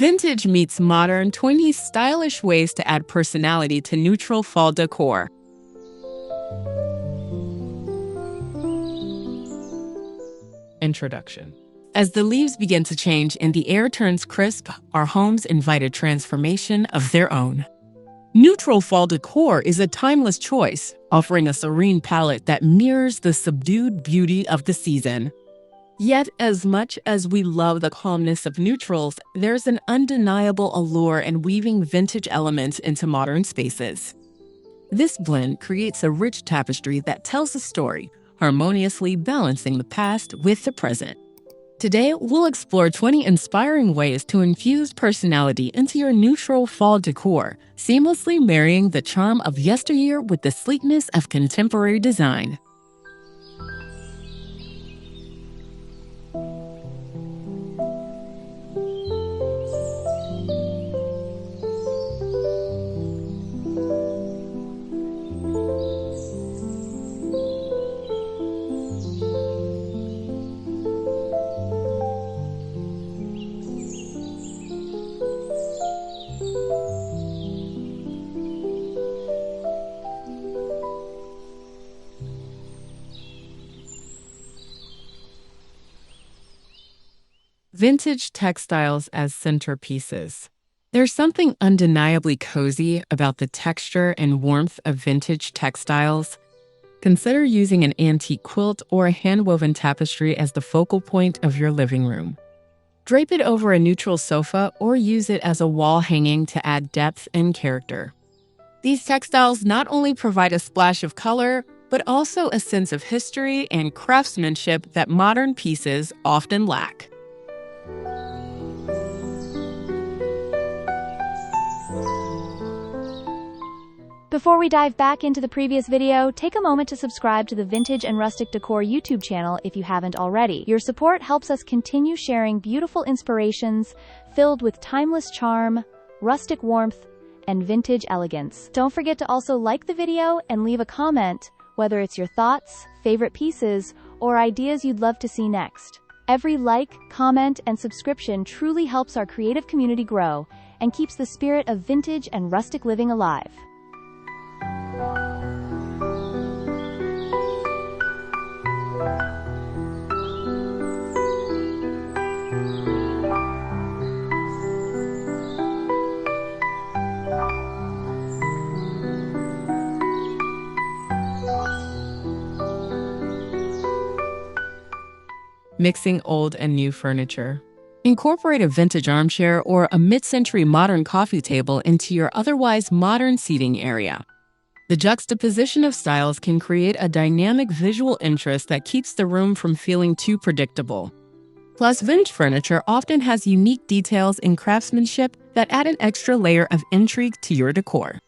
Vintage meets modern, 20s stylish ways to add personality to neutral fall decor. Introduction. As the leaves begin to change and the air turns crisp, our homes invite a transformation of their own. Neutral fall decor is a timeless choice, offering a serene palette that mirrors the subdued beauty of the season. Yet, as much as we love the calmness of neutrals, there's an undeniable allure in weaving vintage elements into modern spaces. This blend creates a rich tapestry that tells a story, harmoniously balancing the past with the present. Today, we'll explore 20 inspiring ways to infuse personality into your neutral fall decor, seamlessly marrying the charm of yesteryear with the sleekness of contemporary design. Vintage textiles as centerpieces. There's something undeniably cozy about the texture and warmth of vintage textiles. Consider using an antique quilt or a hand-woven tapestry as the focal point of your living room. Drape it over a neutral sofa or use it as a wall hanging to add depth and character. These textiles not only provide a splash of color, but also a sense of history and craftsmanship that modern pieces often lack. Before we dive back into the previous video, take a moment to subscribe to the Vintage and Rustic Decor YouTube channel if you haven't already. Your support helps us continue sharing beautiful inspirations filled with timeless charm, rustic warmth, and vintage elegance. Don't forget to also like the video and leave a comment, whether it's your thoughts, favorite pieces, or ideas you'd love to see next. Every like, comment, and subscription truly helps our creative community grow and keeps the spirit of vintage and rustic living alive. Mixing old and new furniture. Incorporate a vintage armchair or a mid-century modern coffee table into your otherwise modern seating area. The juxtaposition of styles can create a dynamic visual interest that keeps the room from feeling too predictable. Plus, vintage furniture often has unique details and craftsmanship that add an extra layer of intrigue to your decor.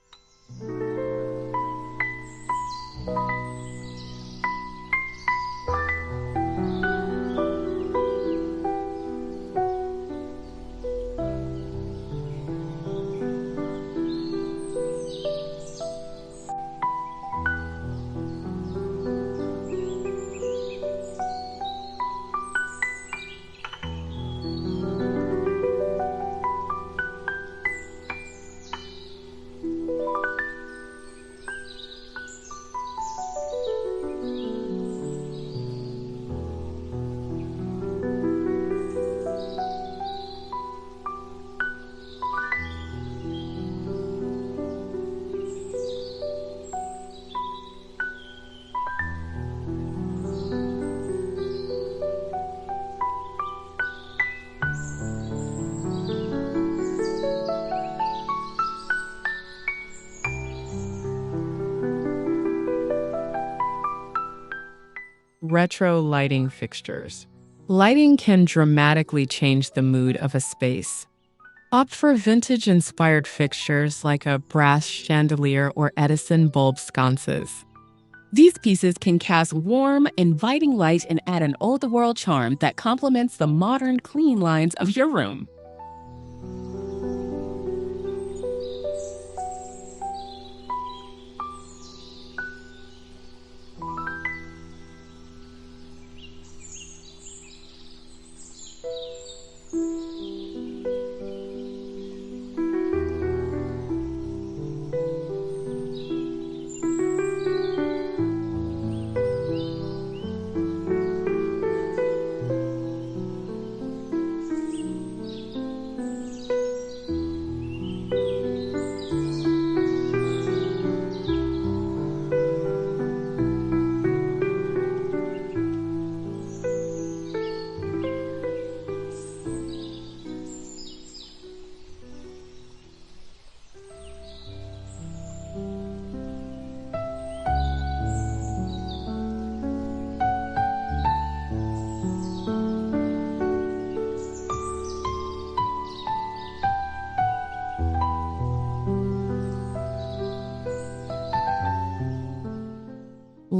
Retro lighting fixtures. Lighting can dramatically change the mood of a space. Opt for vintage-inspired fixtures like a brass chandelier or Edison bulb sconces. These pieces can cast warm, inviting light and add an old-world charm that complements the modern, clean lines of your room.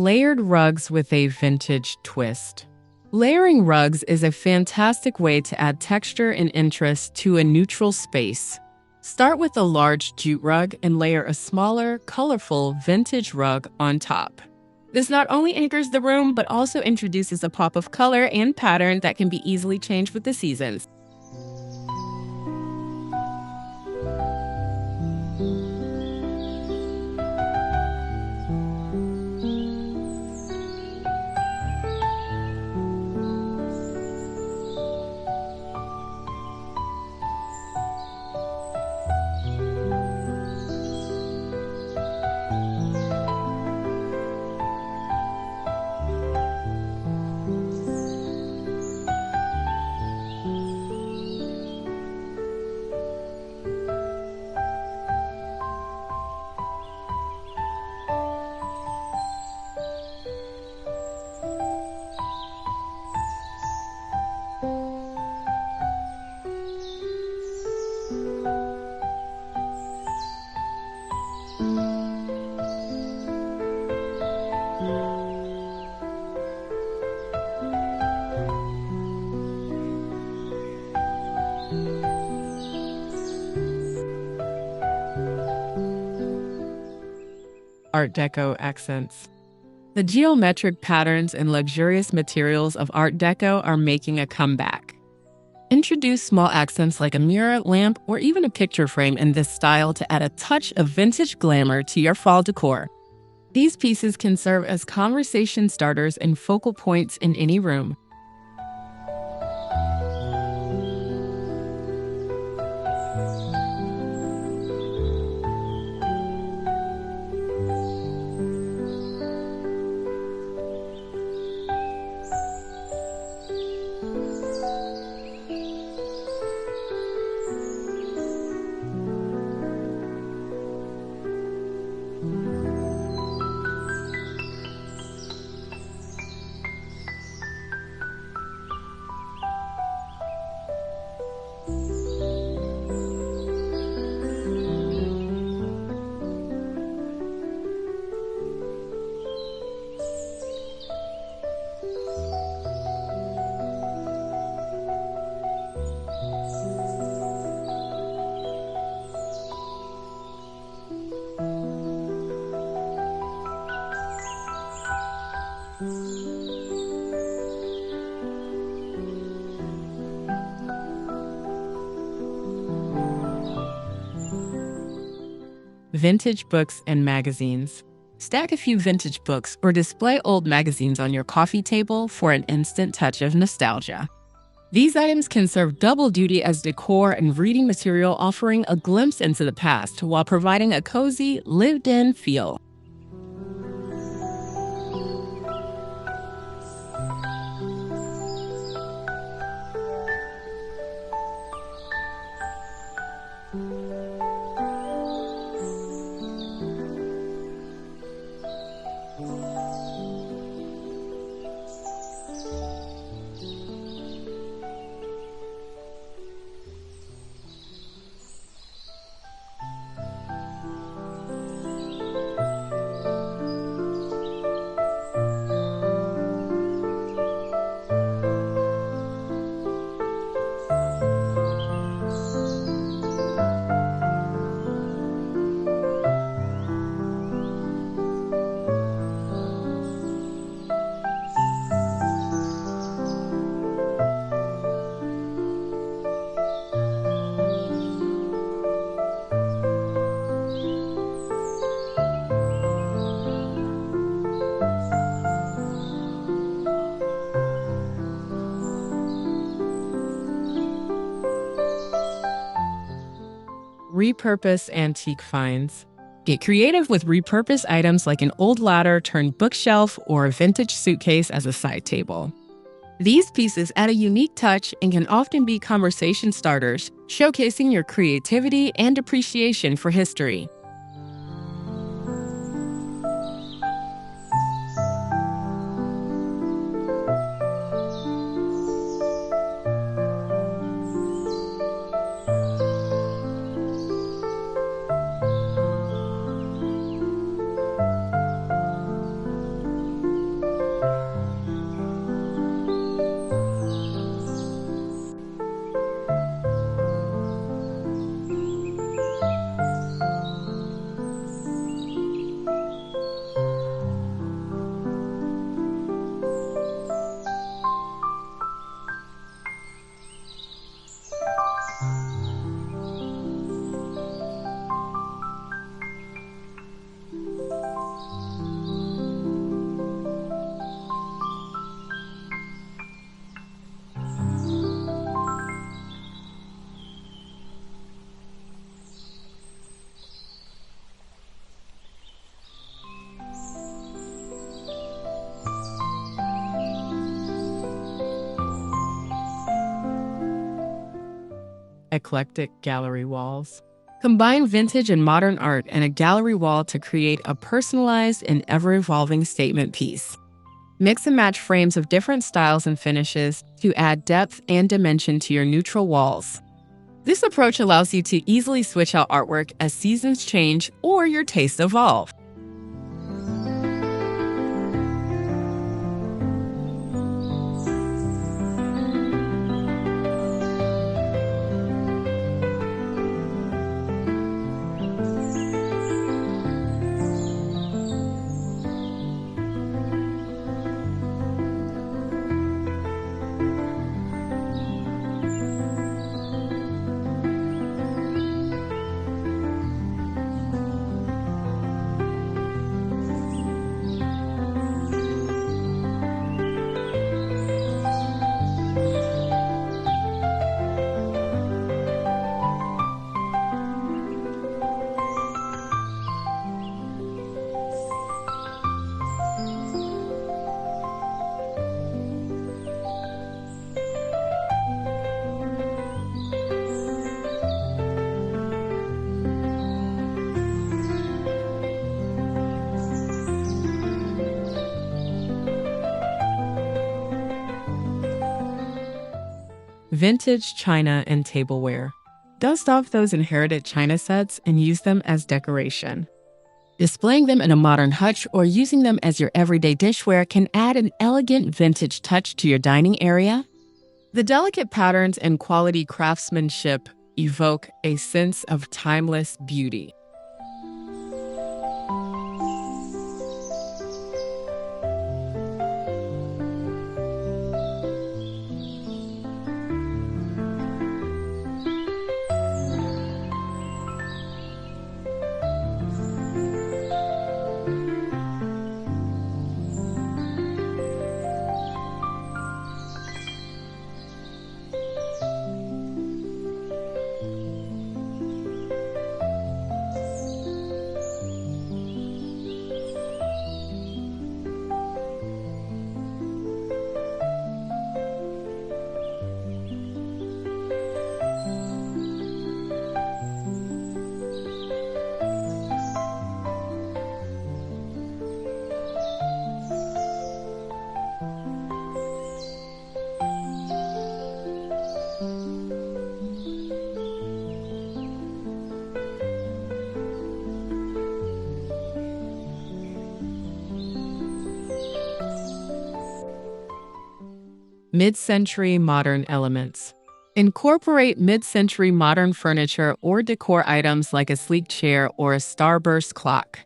Layered rugs with a vintage twist. Layering rugs is a fantastic way to add texture and interest to a neutral space. Start with a large jute rug and layer a smaller, colorful vintage rug on top. This not only anchors the room, but also introduces a pop of color and pattern that can be easily changed with the seasons. Art Deco Accents. The geometric patterns and luxurious materials of Art Deco are making a comeback. Introduce small accents like a mirror, lamp, or even a picture frame in this style to add a touch of vintage glamour to your fall decor. These pieces can serve as conversation starters and focal points in any room. Vintage books and magazines. Stack a few vintage books or display old magazines on your coffee table for an instant touch of nostalgia. These items can serve double duty as decor and reading material, offering a glimpse into the past while providing a cozy, lived-in feel. Repurposed antique finds. Get creative with repurposed items like an old ladder turned bookshelf or a vintage suitcase as a side table. These pieces add a unique touch and can often be conversation starters, showcasing your creativity and appreciation for history. Eclectic gallery walls. Combine vintage and modern art and a gallery wall to create a personalized and ever-evolving statement piece. Mix and match frames of different styles and finishes to add depth and dimension to your neutral walls. This approach allows you to easily switch out artwork as seasons change or your tastes evolve. Vintage china and tableware. Dust off those inherited china sets and use them as decoration. Displaying them in a modern hutch or using them as your everyday dishware can add an elegant vintage touch to your dining area. The delicate patterns and quality craftsmanship evoke a sense of timeless beauty. Mid-century modern elements. Incorporate mid-century modern furniture or decor items like a sleek chair or a starburst clock.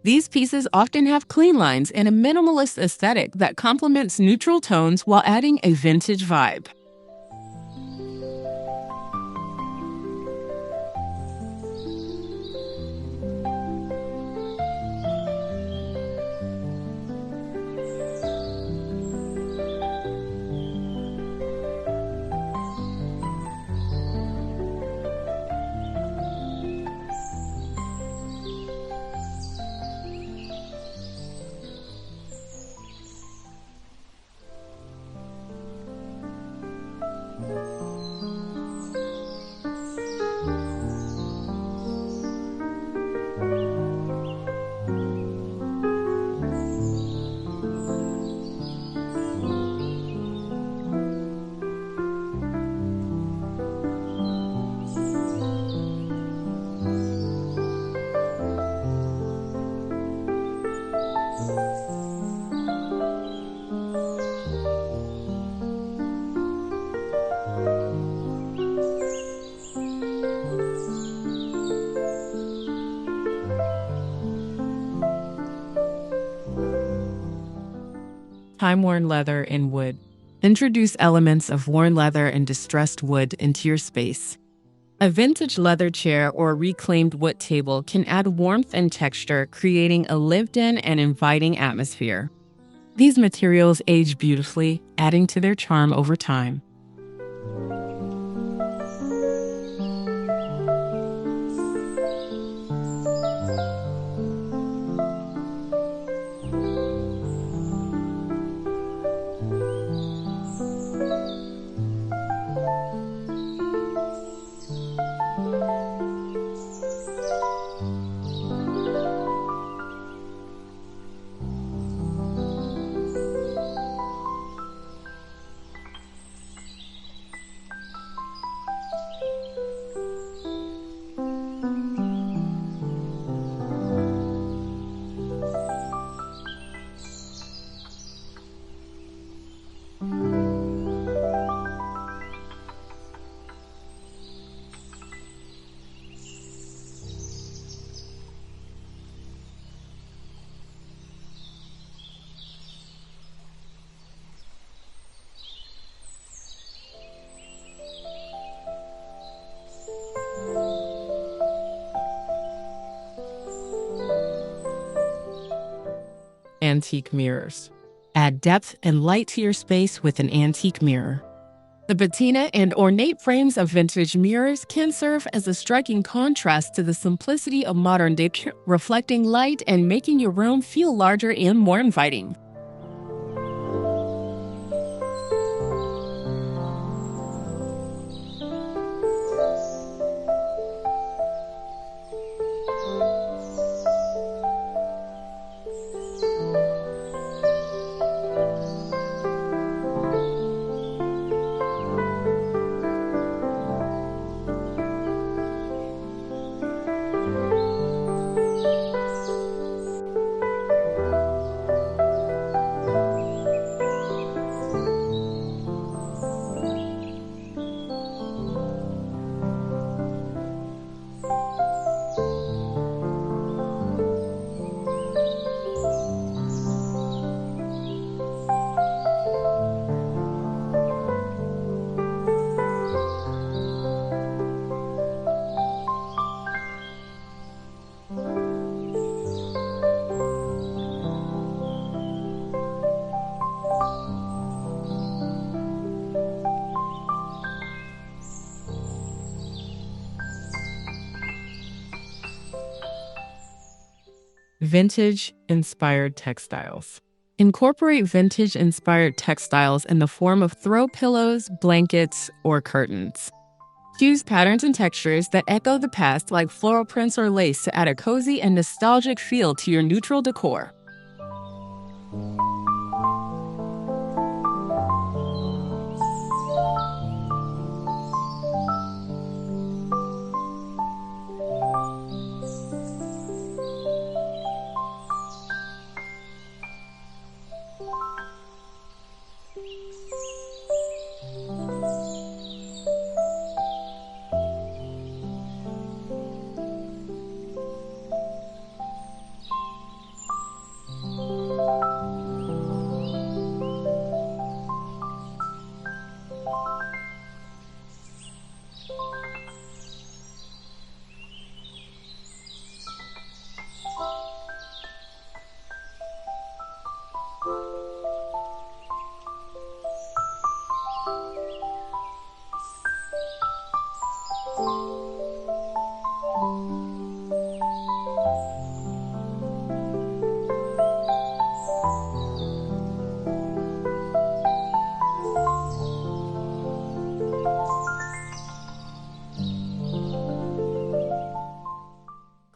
These pieces often have clean lines and a minimalist aesthetic that complements neutral tones while adding a vintage vibe. Timeworn leather and wood. Introduce elements of worn leather and distressed wood into your space. A vintage leather chair or reclaimed wood table can add warmth and texture, creating a lived-in and inviting atmosphere. These materials age beautifully, adding to their charm over time. antique mirrors. Add depth and light to your space with an antique mirror. The patina and ornate frames of vintage mirrors can serve as a striking contrast to the simplicity of modern decor, reflecting light and making your room feel larger and more inviting. Vintage-inspired textiles. Incorporate vintage-inspired textiles in the form of throw pillows, blankets, or curtains. Choose patterns and textures that echo the past like floral prints or lace to add a cozy and nostalgic feel to your neutral decor.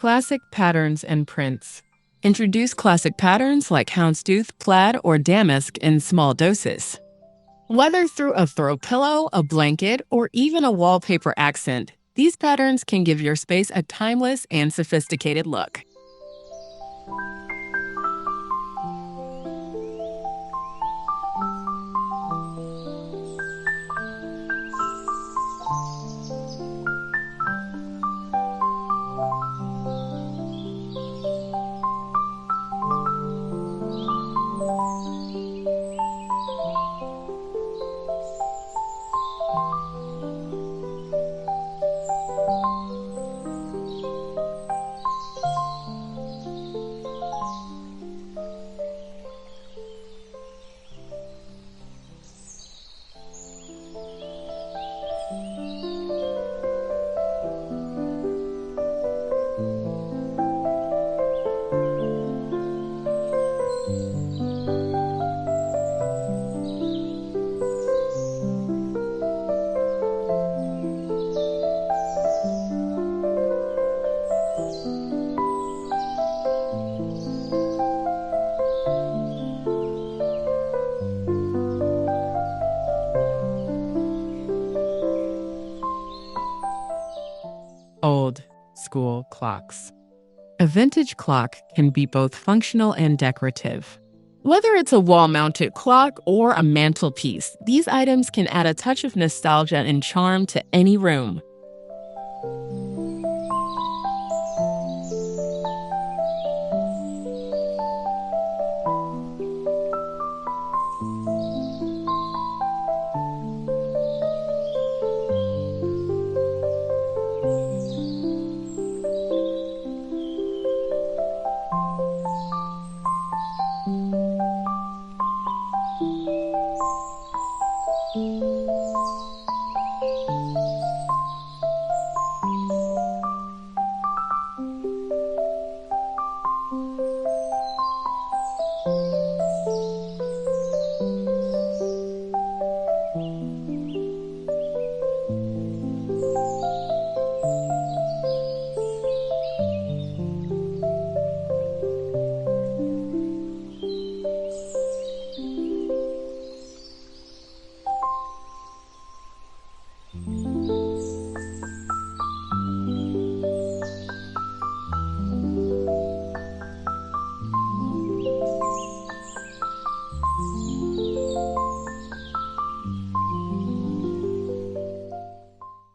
Classic patterns and prints. Introduce classic patterns like houndstooth, plaid, or damask in small doses. Whether through a throw pillow, a blanket, or even a wallpaper accent, these patterns can give your space a timeless and sophisticated look. Old school clocks. A vintage clock can be both functional and decorative. Whether it's a wall-mounted clock or a mantelpiece, these items can add a touch of nostalgia and charm to any room.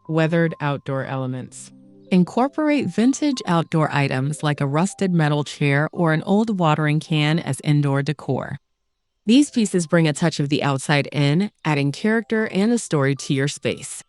Weathered outdoor elements. Incorporate vintage outdoor items like a rusted metal chair or an old watering can as indoor decor. These pieces bring a touch of the outside in, adding character and a story to your space.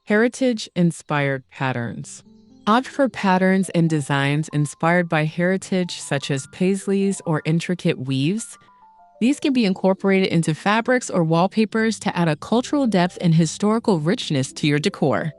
Heritage-inspired patterns. Opt for patterns and designs inspired by heritage such as paisleys or intricate weaves. These can be incorporated into fabrics or wallpapers to add a cultural depth and historical richness to your decor.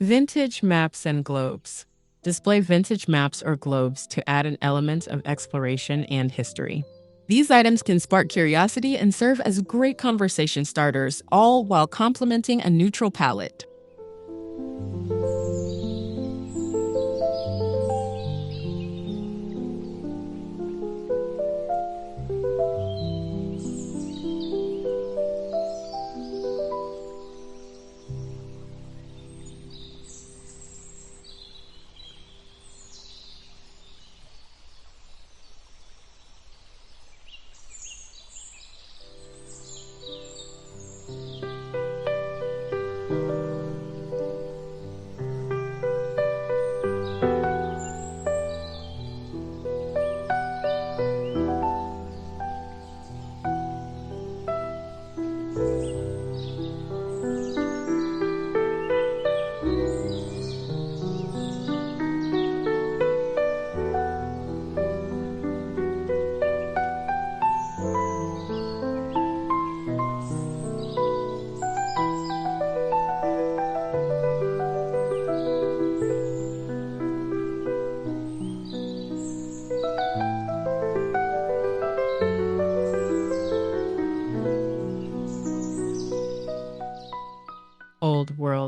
Vintage maps and globes. Display vintage maps or globes to add an element of exploration and history. These items can spark curiosity and serve as great conversation starters, all while complementing a neutral palette.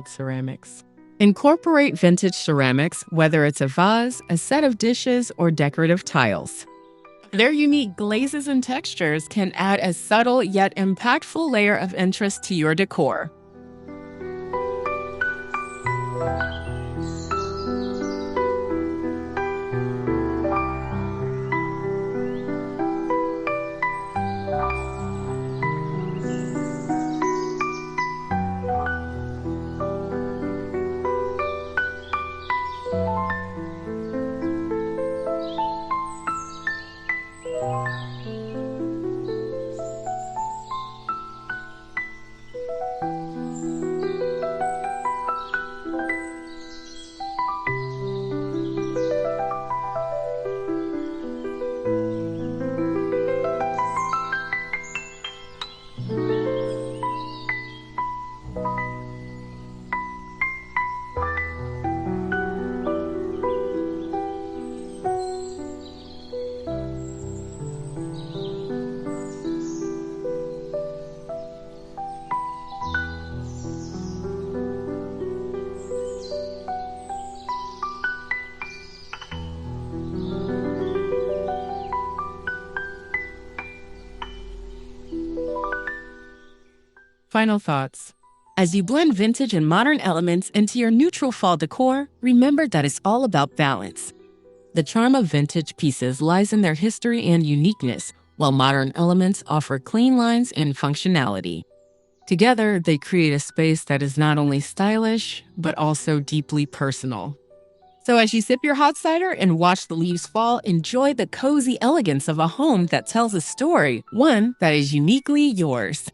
styled ceramics. Incorporate vintage ceramics, whether it's a vase, a set of dishes, or decorative tiles. Their unique glazes and textures can add a subtle yet impactful layer of interest to your decor. Final thoughts. As you blend vintage and modern elements into your neutral fall decor, remember that it's all about balance. The charm of vintage pieces lies in their history and uniqueness, while modern elements offer clean lines and functionality. Together, they create a space that is not only stylish, but also deeply personal. So as you sip your hot cider and watch the leaves fall, enjoy the cozy elegance of a home that tells a story, one that is uniquely yours.